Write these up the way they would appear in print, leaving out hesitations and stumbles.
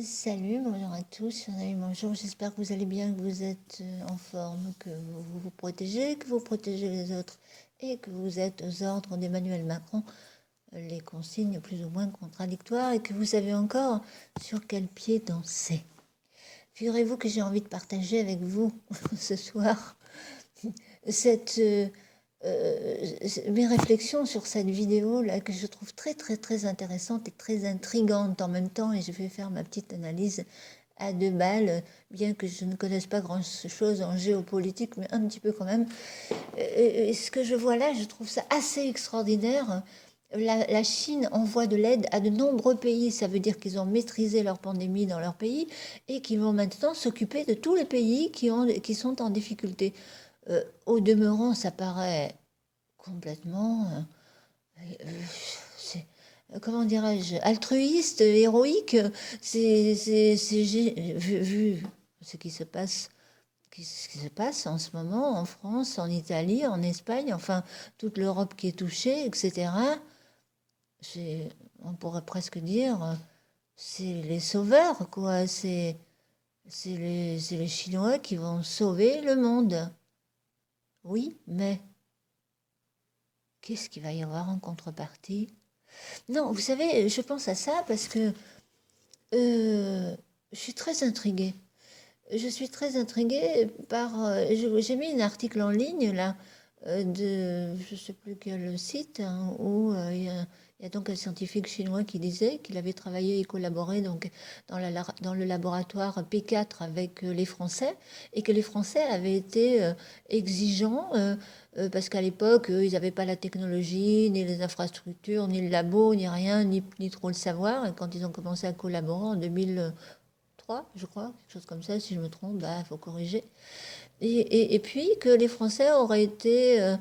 Salut, bonjour à tous. Bonjour, j'espère que vous allez bien, que vous êtes en forme, que vous vous protégez, que vous protégez les autres et que vous êtes aux ordres d'Emmanuel Macron, les consignes plus ou moins contradictoires et que vous savez encore sur quel pied danser. Figurez-vous que j'ai envie de partager avec vous ce soir cette, mes réflexions sur cette vidéo là que je trouve très intéressante et très intrigante en même temps, et je vais faire ma petite analyse à deux balles, bien que je ne connaisse pas grand chose en géopolitique, mais un petit peu quand même. Et ce que je vois là, je trouve ça assez extraordinaire. La Chine envoie de l'aide à de nombreux pays. Ça veut dire qu'ils ont maîtrisé leur pandémie dans leur pays et qu'ils vont maintenant s'occuper de tous les pays qui sont en difficulté. Au demeurant, ça paraît complètement, c'est, comment dirais-je, altruiste, héroïque. Vu ce qui se passe, ce qui se passe en ce moment en France, en Italie, en Espagne, enfin toute l'Europe qui est touchée, etc. On pourrait presque dire, c'est les sauveurs, quoi. C'est les Chinois qui vont sauver le monde. Oui, mais qu'est-ce qu'il va y avoir en contrepartie? Non, vous savez, je pense à ça parce que je suis très intriguée. Je suis très intriguée par... j'ai mis un article en ligne, là, je ne sais plus quel site, hein, où il y a donc un scientifique chinois qui disait qu'il avait travaillé et collaboré donc, dans le laboratoire P4 avec les Français, et que les Français avaient été exigeants, parce qu'à l'époque, ils n'avaient pas la technologie, ni les infrastructures, ni le labo, ni rien, ni trop le savoir. Et quand ils ont commencé à collaborer en 2003, je crois, quelque chose comme ça, si je me trompe, bah, faut corriger. Et puis que les Français auraient été,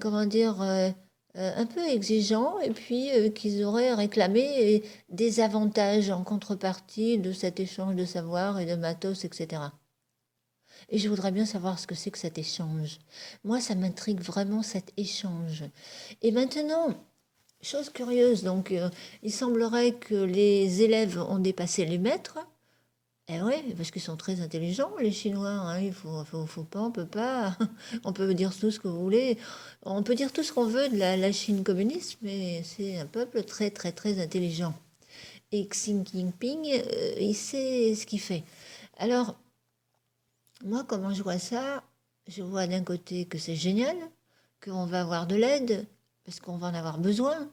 comment dire, un peu exigeants, et puis qu'ils auraient réclamé des avantages en contrepartie de cet échange de savoir et de matos, etc. Et je voudrais bien savoir ce que c'est que cet échange. Moi, ça m'intrigue vraiment cet échange. Et maintenant, chose curieuse, donc il semblerait que les élèves ont dépassé les maîtres. Eh oui, parce qu'ils sont très intelligents, les Chinois. Hein. Faut pas, on peut pas. On peut dire tout ce que vous voulez. On peut dire tout ce qu'on veut de la Chine communiste, mais c'est un peuple très intelligent. Et Xi Jinping, il sait ce qu'il fait. Alors, moi, comment je vois ça? Je vois d'un côté que c'est génial, qu'on va avoir de l'aide, parce qu'on va en avoir besoin,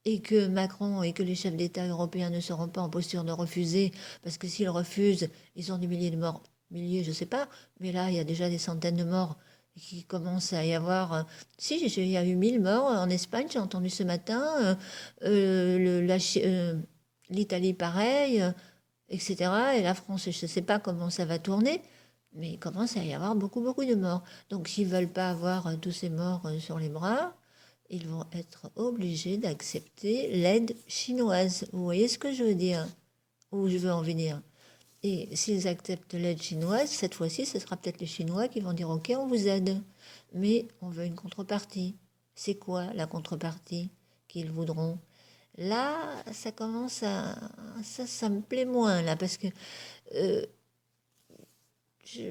et que Macron et que les chefs d'État européens ne seront pas en posture de refuser, parce que s'ils refusent, ils ont des milliers de morts. Milliers, je ne sais pas, mais là, il y a déjà des centaines de morts qui commencent à y avoir. Si, il y a eu 1000 morts en Espagne, j'ai entendu ce matin. L'Italie, pareil, etc. Et la France, je ne sais pas comment ça va tourner. Mais il commence à y avoir beaucoup de morts. Donc s'ils ne veulent pas avoir tous ces morts sur les bras, ils vont être obligés d'accepter l'aide chinoise. Vous voyez ce que je veux dire? Où je veux en venir? Et s'ils acceptent l'aide chinoise, cette fois-ci, ce sera peut-être les Chinois qui vont dire OK, on vous aide. Mais on veut une contrepartie. C'est quoi la contrepartie qu'ils voudront? Là, ça commence à... Ça me plaît moins, là, parce que... je...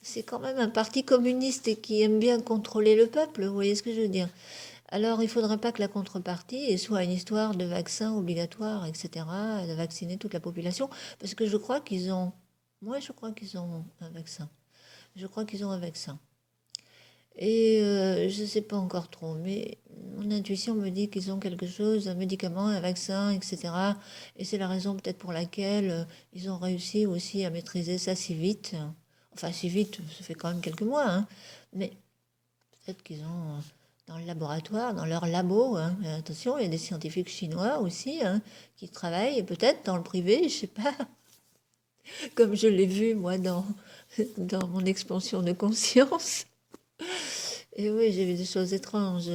c'est quand même un parti communiste et qui aime bien contrôler le peuple, vous voyez ce que je veux dire? Alors, il ne faudrait pas que la contrepartie soit une histoire de vaccins obligatoires, etc., de vacciner toute la population, parce que je crois qu'ils ont... Moi, je crois qu'ils ont un vaccin. Je crois qu'ils ont un vaccin. Et je ne sais pas encore trop, mais mon intuition me dit qu'ils ont quelque chose, un médicament, un vaccin, etc. Et c'est la raison peut-être pour laquelle ils ont réussi aussi à maîtriser ça si vite. Enfin, si vite, ça fait quand même quelques mois, hein. Mais peut-être qu'ils ont dans le laboratoire, dans leur labo, hein. Attention, il y a des scientifiques chinois aussi, hein, qui travaillent, peut-être dans le privé, je ne sais pas, comme je l'ai vu moi dans mon expansion de conscience. Et oui, j'ai vu des choses étranges.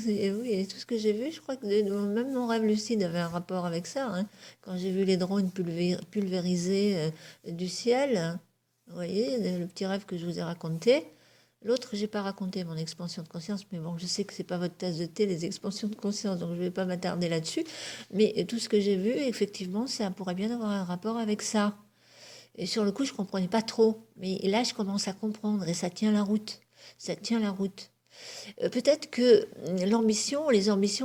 Et oui, et tout ce que j'ai vu, je crois que même mon rêve lucide avait un rapport avec ça. Hein. Quand j'ai vu les drones pulvérisés du ciel, vous voyez, le petit rêve que je vous ai raconté, L'autre, j'ai pas raconté mon expansion de conscience, mais bon, je sais que c'est pas votre tasse de thé, les expansions de conscience, donc je vais pas m'attarder là-dessus. Mais tout ce que j'ai vu, effectivement, ça pourrait bien avoir un rapport avec ça. Et sur le coup, je comprenais pas trop. Mais là, je commence à comprendre et ça tient la route. Ça tient la route. Peut-être que les ambitions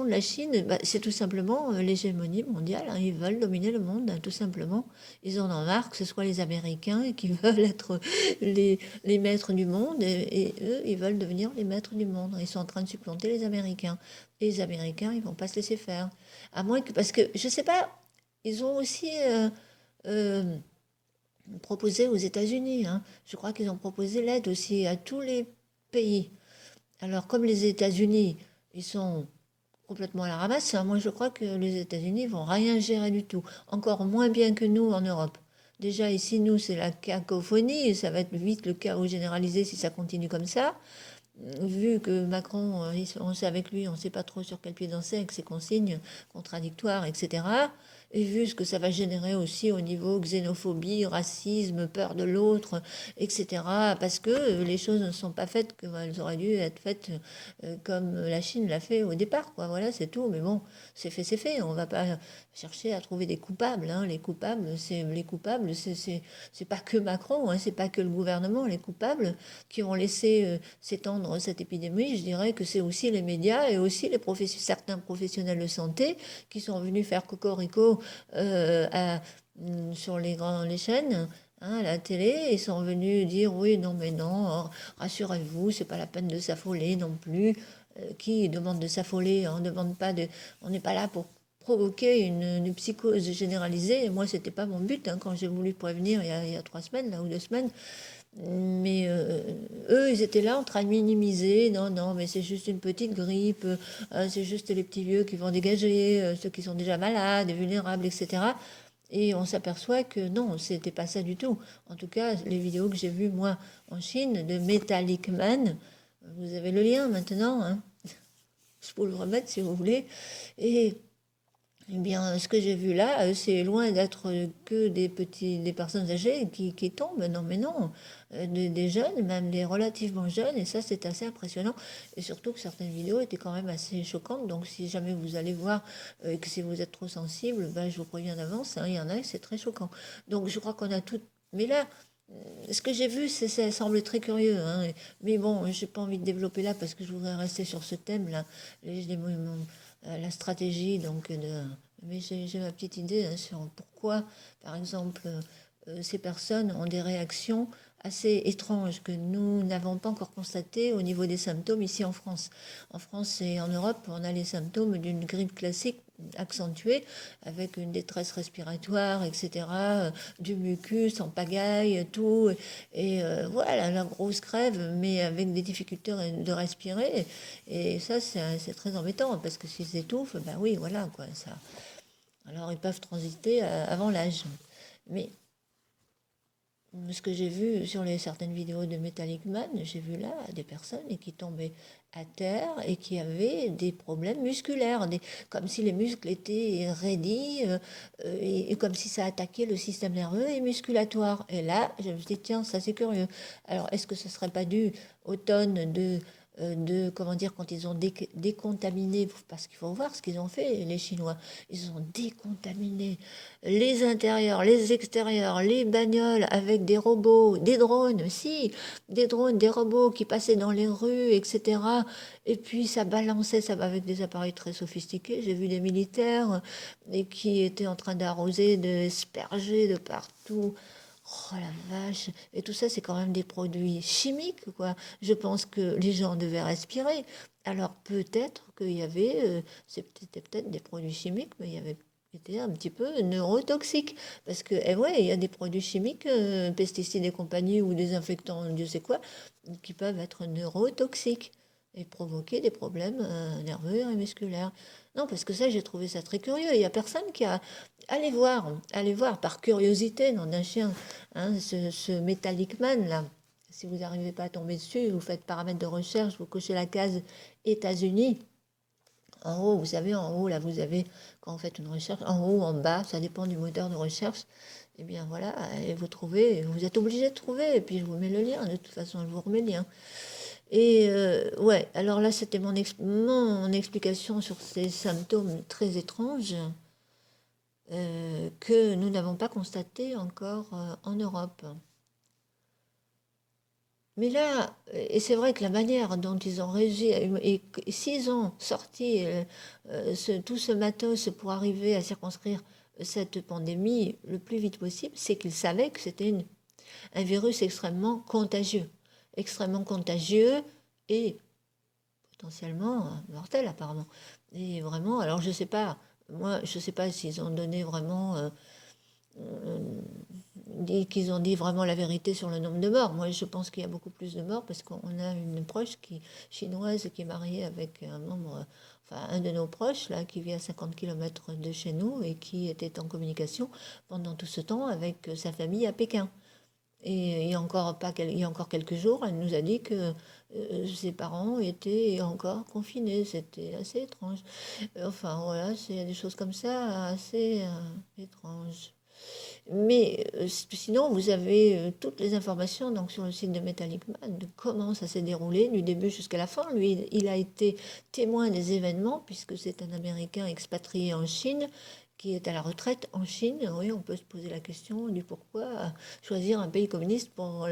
de la Chine, bah, c'est tout simplement l'hégémonie mondiale, hein. Ils veulent dominer le monde, hein, tout simplement. Ils en ont marre que ce soit les Américains qui veulent être les maîtres du monde, et eux, ils veulent devenir les maîtres du monde. Ils sont en train de supplanter les Américains. Et les Américains, ils vont pas se laisser faire. À moins que, parce que, je sais pas, ils ont aussi euh, proposé aux États-Unis, hein. Je crois qu'ils ont proposé l'aide aussi à tous les pays. Alors, comme les États-Unis, ils sont complètement à la ramasse, hein, moi je crois que les États-Unis vont rien gérer du tout. Encore moins bien que nous en Europe. Déjà ici, nous, c'est la cacophonie, et ça va être vite le chaos généralisé si ça continue comme ça. Vu que Macron, on sait avec lui, on ne sait pas trop sur quel pied danser avec ses consignes contradictoires, etc. Et vu ce que ça va générer aussi au niveau xénophobie, racisme, peur de l'autre, etc. Parce que les choses ne sont pas faites comme elles auraient dû être faites, comme la Chine l'a fait au départ, quoi. Voilà, c'est tout. Mais bon, c'est fait, c'est fait. On ne va pas chercher à trouver des coupables, hein. Les coupables, c'est pas que Macron, hein, c'est pas que le gouvernement. Les coupables qui ont laissé s'étendre cette épidémie, je dirais que c'est aussi les médias et aussi certains professionnels de santé qui sont venus faire cocorico sur les chaînes, hein, à la télé, et sont venus dire oui, non, mais non, oh, rassurez-vous, c'est pas la peine de s'affoler non plus. Qui demande de s'affoler? On n'est pas là pour provoquer une psychose généralisée. Et moi, c'était pas mon but, hein, quand j'ai voulu prévenir il y a 3 semaines, là, ou 2 semaines. Mais eux, ils étaient là en train de minimiser. Non, non, mais c'est juste une petite grippe. C'est juste les petits vieux qui vont dégager, ceux qui sont déjà malades, vulnérables, etc. Et on s'aperçoit que non, c'était pas ça du tout. En tout cas, les vidéos que j'ai vues, moi, en Chine, de Metallic Man, vous avez le lien maintenant, hein. Je peux le remettre si vous voulez. Et eh bien, ce que j'ai vu là, c'est loin d'être que des personnes âgées qui tombent. Non, mais non. Des jeunes, même des relativement jeunes, et ça, c'est assez impressionnant. Et surtout que certaines vidéos étaient quand même assez choquantes. Donc, si jamais vous allez voir et que si vous êtes trop sensible, ben, je vous préviens d'avance, hein, il y en a, c'est très choquant. Donc, je crois qu'on a tout. Mais là, ce que j'ai vu, ça semble très curieux, hein. Mais bon, j'ai pas envie de développer là parce que je voudrais rester sur ce thème-là. La stratégie, donc, mais j'ai ma petite idée, hein, sur pourquoi, par exemple, ces personnes ont des réactions assez étranges que nous n'avons pas encore constatées au niveau des symptômes ici en France. En France et en Europe, on a les symptômes d'une grippe classique accentuée, avec une détresse respiratoire, etc., du mucus en pagaille, tout, et voilà, la grosse crève, mais avec des difficultés de respirer. Et ça, c'est très embêtant, parce que s'ils étouffent, ben oui, voilà, quoi, ça. Alors, ils peuvent transiter avant l'âge. Mais ce que j'ai vu sur certaines vidéos de Metallic Man, j'ai vu là des personnes qui tombaient à terre et qui avaient des problèmes musculaires, comme si les muscles étaient raidis, et comme si ça attaquait le système nerveux et musculatoire. Et là, je me suis dit, tiens, ça c'est curieux. Alors, est-ce que ce ne serait pas dû aux tonnes comment dire, quand ils ont décontaminé, parce qu'il faut voir ce qu'ils ont fait, les Chinois, ils ont décontaminé les intérieurs, les extérieurs, les bagnoles avec des robots, des drones, si, des drones, des robots qui passaient dans les rues, etc. Et puis ça balançait, ça avec des appareils très sophistiqués. J'ai vu des militaires qui étaient en train d'arroser, d'asperger de partout. Oh la vache! Et tout ça, c'est quand même des produits chimiques, quoi. Je pense que les gens devaient respirer. Alors peut-être qu'il y avait, c'était peut-être des produits chimiques, mais il y avait était un petit peu neurotoxique. Parce que, eh ouais, il y a des produits chimiques, pesticides et compagnie, ou désinfectants, Dieu sait quoi, qui peuvent être neurotoxiques et provoquer des problèmes nerveux et musculaires. Non, parce que ça, j'ai trouvé ça très curieux. Il n'y a personne qui a... allez voir par curiosité, dans d'un chien, hein, ce Metallic Man, là. Si vous n'arrivez pas à tomber dessus, vous faites paramètres de recherche, vous cochez la case États-Unis. En haut, vous savez, en haut, là, vous avez, quand vous faites une recherche, en haut, en bas, ça dépend du moteur de recherche. Et bien voilà, et vous trouvez, vous êtes obligé de trouver, et puis je vous mets le lien, de toute façon, je vous remets le lien. Et ouais, alors là, c'était mon explication sur ces symptômes très étranges que nous n'avons pas constatés encore en Europe. Mais là, et c'est vrai que la manière dont ils ont réussi, et s'ils ont sorti tout ce matos pour arriver à circonscrire cette pandémie le plus vite possible, c'est qu'ils savaient que c'était un virus extrêmement contagieux et potentiellement mortel apparemment. Et vraiment, alors je sais pas, moi je sais pas s'ils ont donné vraiment qu'ils ont dit vraiment la vérité sur le nombre de morts. Moi, je pense qu'il y a beaucoup plus de morts parce qu'on a une proche chinoise qui est mariée avec un membre, enfin un de nos proches, là, qui vit à 50 km de chez nous et qui était en communication pendant tout ce temps avec sa famille à Pékin. Et il y a encore quelques jours, elle nous a dit que ses parents étaient encore confinés. C'était assez étrange. Enfin, voilà, c'est des choses comme ça assez étranges. Mais sinon, vous avez toutes les informations donc, sur le site de Metallic Man de comment ça s'est déroulé du début jusqu'à la fin. Lui, il a été témoin des événements puisque c'est un Américain expatrié en Chine qui est à la retraite en Chine. Oui, on peut se poser la question du pourquoi choisir un pays communiste pour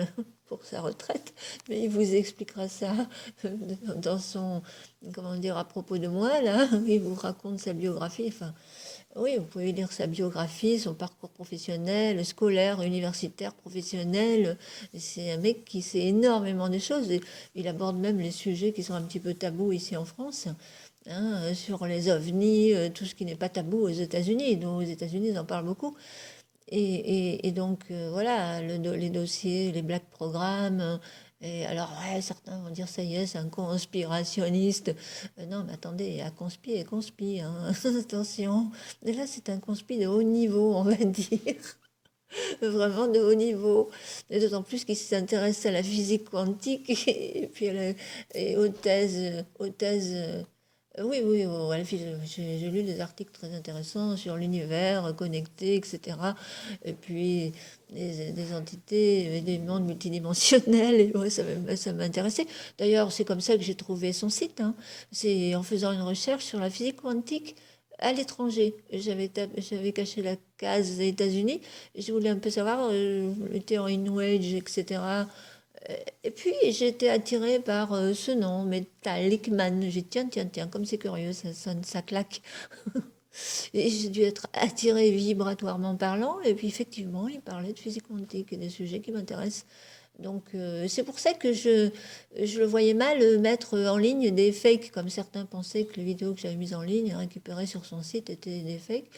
sa retraite. Mais il vous expliquera ça dans son, comment dire, à propos de moi, là. Il vous raconte sa biographie. Enfin, oui, vous pouvez lire sa biographie, son parcours professionnel, scolaire, universitaire, professionnel. C'est un mec qui sait énormément de choses. Et il aborde même les sujets qui sont un petit peu tabous ici en France, hein, sur les ovnis, tout ce qui n'est pas tabou aux États-Unis. Donc aux États-Unis, ils en parlent beaucoup. Et donc, voilà, les dossiers, les black programmes. Et alors, ouais, certains vont dire, ça y est, c'est un conspirationniste. Non, mais attendez, à conspi et conspi, hein. Attention. Et là, c'est un conspi de haut niveau, on va dire. Vraiment de haut niveau. Et d'autant plus qu'il s'intéresse à la physique quantique et puis et aux thèses. Oui, oui, j'ai lu des articles très intéressants sur l'univers connecté, etc. Et puis des entités, des mondes multidimensionnels. Et ouais, ça m'intéressait. D'ailleurs, c'est comme ça que j'ai trouvé son site, hein. C'est en faisant une recherche sur la physique quantique à l'étranger. J'avais caché la case des États-Unis. Je voulais un peu savoir les théories New Age, etc. Et puis, j'ai été attirée par ce nom, Metallic Man. J'ai dit, tiens, tiens, tiens, comme c'est curieux, ça sonne, ça claque. Et j'ai dû être attirée vibratoirement parlant. Et puis, effectivement, il parlait de physique quantique et des sujets qui m'intéressent. Donc, c'est pour ça que je le voyais mal mettre en ligne des fakes, comme certains pensaient que les vidéos que j'avais mises en ligne, récupérées sur son site, étaient des fakes,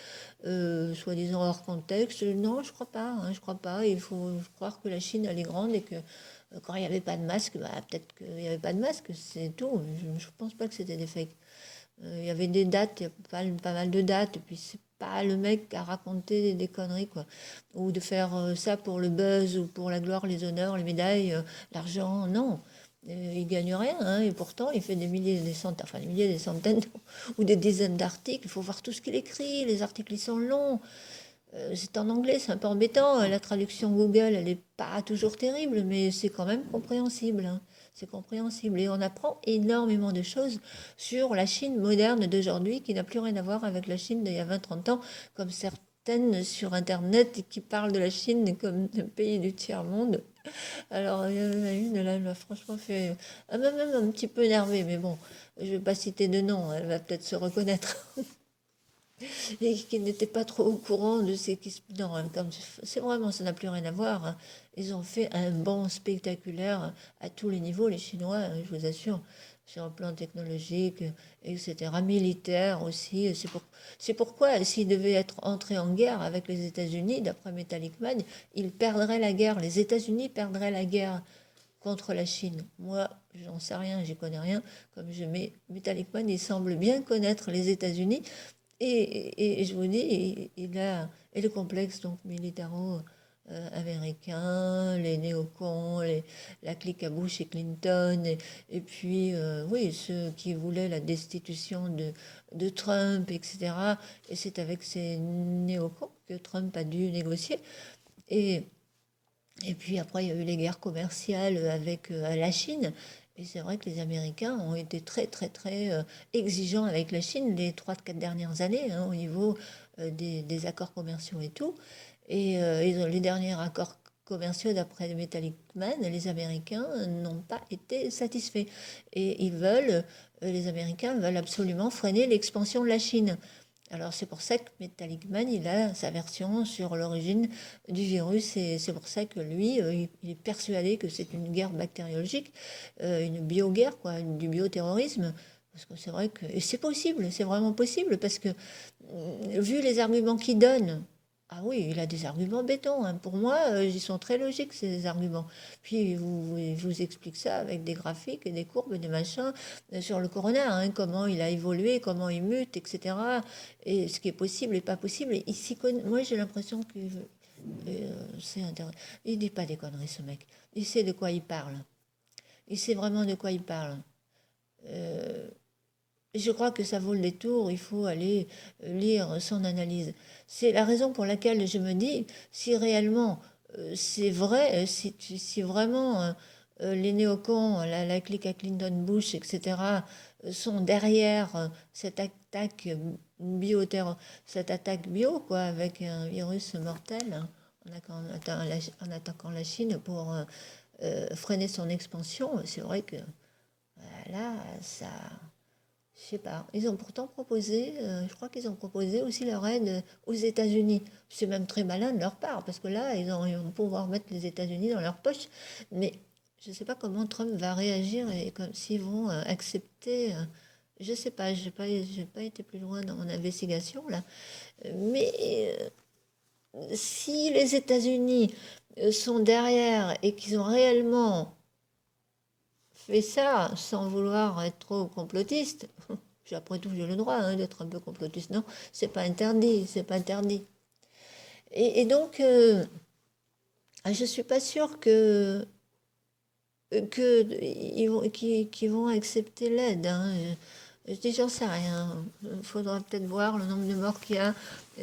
soi-disant hors contexte. Non, je crois pas, hein, je crois pas. Il faut croire que la Chine, elle est grande et que quand il n'y avait pas de masque, bah, peut-être qu'il n'y avait pas de masque, c'est tout. Je ne pense pas que c'était des fakes. Il y avait des dates, il y a pas mal de dates, et puis c'est pas le mec à raconter des conneries, quoi. Ou de faire ça pour le buzz, ou pour la gloire, les honneurs, les médailles, l'argent, non. Il gagne rien, hein, et pourtant il fait des milliers, des centaines, enfin des milliers, des centaines, ou des dizaines d'articles. Il faut voir tout ce qu'il écrit, les articles ils sont longs. C'est en anglais, c'est un peu embêtant. La traduction Google, elle n'est pas toujours terrible, mais c'est quand même compréhensible, hein. C'est compréhensible. Et on apprend énormément de choses sur la Chine moderne d'aujourd'hui, qui n'a plus rien à voir avec la Chine d'il y a 20-30 ans, comme certaines sur Internet qui parlent de la Chine comme un pays du tiers-monde. Alors, il y en a une, là, elle m'a franchement fait. Elle m'a même un petit peu énervée, mais bon, je ne vais pas citer de nom, elle va peut-être se reconnaître. Et qui n'étaient pas trop au courant de ce qui se... Non, comme c'est vraiment, ça n'a plus rien à voir, hein. Ils ont fait un bond spectaculaire à tous les niveaux, les Chinois, hein, je vous assure, sur le plan technologique, etc., militaire aussi. C'est pourquoi, s'ils devaient être entrés en guerre avec les États-Unis, d'après Metallic Man, ils perdraient la guerre. Les États-Unis perdraient la guerre contre la Chine. Moi, j'en sais rien, j'y connais rien. Comme je mets Metallic Man, il semble bien connaître les États-Unis. Et je vous dis, il a et le complexe donc militaro-américain, les néocons, la clique à Bush et Clinton, et puis oui, ceux qui voulaient la destitution de Trump, etc. Et c'est avec ces néocons que Trump a dû négocier. Et, et puis après, il y a eu les guerres commerciales avec la Chine. Et c'est vrai que les Américains ont été très, très, très exigeants avec la Chine les 3-4 dernières années, hein, au niveau des accords commerciaux et tout. Et les derniers accords commerciaux, d'après Metallic Man, les Américains n'ont pas été satisfaits. Et les Américains veulent absolument freiner l'expansion de la Chine. Alors c'est pour ça que Metallic Man, il a sa version sur l'origine du virus et c'est pour ça que lui, il est persuadé que c'est une guerre bactériologique, une bioguerre, quoi, du bioterrorisme. Parce que c'est vrai que... Et c'est possible, c'est vraiment possible, parce que vu les arguments qu'il donne, ah oui, il a des arguments béton, hein. Pour moi, ils sont très logiques, ces arguments. Puis, il vous explique ça avec des graphiques et des courbes, des machins, sur le corona, hein, comment il a évolué, comment il mute, etc. Et ce qui est possible et pas possible. Et moi, j'ai l'impression que c'est intéressant. Il dit pas des conneries, ce mec. Il sait de quoi il parle. Il sait vraiment de quoi il parle. Euh, je crois que ça vaut le détour, il faut aller lire son analyse. C'est la raison pour laquelle je me dis, si réellement c'est vrai, si vraiment les néocons, la clique à Clinton Bush, etc., sont derrière cette attaque bio, quoi, avec un virus mortel, hein, en attaquant la Chine pour freiner son expansion, c'est vrai que là, ça... Je sais pas. Ils ont pourtant proposé, je crois qu'ils ont proposé aussi leur aide aux États-Unis. C'est même très malin de leur part, parce que là, ils vont pouvoir mettre les États-Unis dans leur poche. Mais je ne sais pas comment Trump va réagir et comme s'ils vont accepter. Je ne sais pas, j'ai pas été plus loin dans mon investigation là. Mais si les États-Unis sont derrière et qu'ils ont réellement fait ça sans vouloir être trop complotiste, après tout, j'ai le droit hein, d'être un peu complotiste. Non, c'est pas interdit, c'est pas interdit. Et donc, je suis pas sûre qu'ils vont accepter l'aide. Hein. Je dis, j'en sais rien. Il faudra peut-être voir le nombre de morts qu'il y a,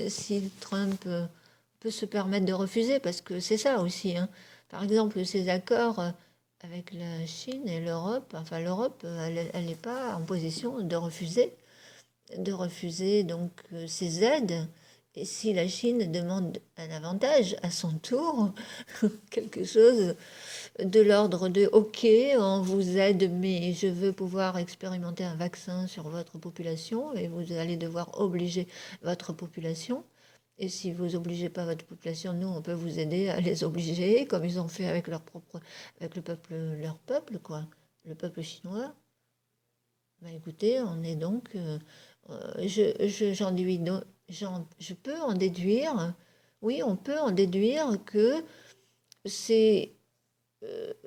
si Trump peut se permettre de refuser, parce que c'est ça aussi. Hein. Par exemple, ces accords avec la Chine et l'Europe, enfin l'Europe, elle n'est pas en position de refuser donc ces aides. Et si la Chine demande un avantage à son tour, quelque chose de l'ordre de OK, on vous aide, mais je veux pouvoir expérimenter un vaccin sur votre population et vous allez devoir obliger votre population. Et si vous obligez pas votre population, nous on peut vous aider à les obliger, comme ils ont fait avec avec leur peuple quoi, le peuple chinois. Bah écoutez, on est donc, je peux en déduire, oui, on peut en déduire que c'est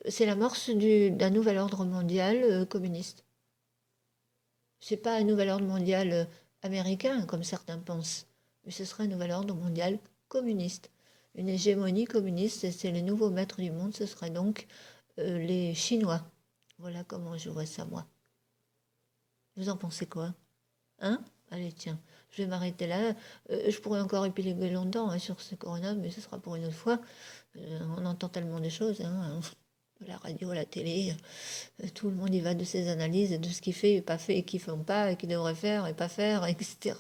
c'est l'amorce d'un nouvel ordre mondial communiste. C'est pas un nouvel ordre mondial américain, comme certains pensent, mais ce serait un nouvel ordre mondial communiste. Une hégémonie communiste, et c'est les nouveaux maîtres du monde, ce serait donc les Chinois. Voilà comment je vois ça, moi. Vous en pensez quoi? Hein? Allez, tiens, je vais m'arrêter là. Je pourrais encore épiloguer longtemps hein, sur ce corona, mais ce sera pour une autre fois. On entend tellement de choses, hein, la radio, la télé, tout le monde y va de ses analyses, de ce qu'il fait et pas fait, et qu'il ne font pas, et qu'il devrait faire et pas faire, etc.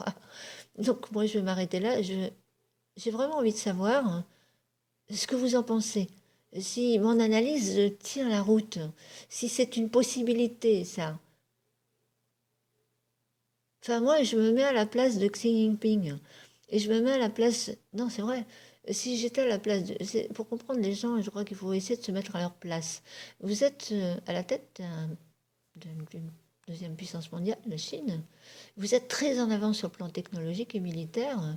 Donc moi, je vais m'arrêter là. J'ai vraiment envie de savoir ce que vous en pensez. Si mon analyse tient la route, si c'est une possibilité, ça. Enfin, moi, je me mets à la place de Xi Jinping. Et je me mets à la place... Non, c'est vrai. Si j'étais à la place de... Pour comprendre les gens, je crois qu'il faut essayer de se mettre à leur place. Vous êtes à la tête d'une deuxième puissance mondiale, la Chine. Vous êtes très en avance sur le plan technologique et militaire.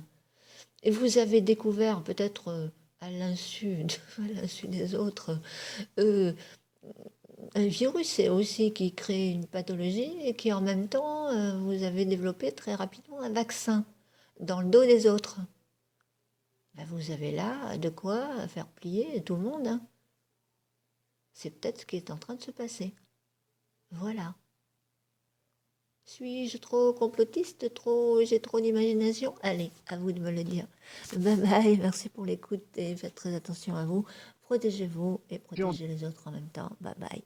Et vous avez découvert, peut-être à l'insu des autres, euh, un virus aussi qui crée une pathologie et qui en même temps, vous avez développé très rapidement un vaccin dans le dos des autres. Ben, vous avez là de quoi faire plier tout le monde. Hein. C'est peut-être ce qui est en train de se passer. Voilà. Suis-je trop complotiste, j'ai trop d'imagination? Allez, à vous de me le dire. Bye bye, merci pour l'écoute et faites très attention à vous. Protégez-vous et protégez les autres en même temps. Bye bye.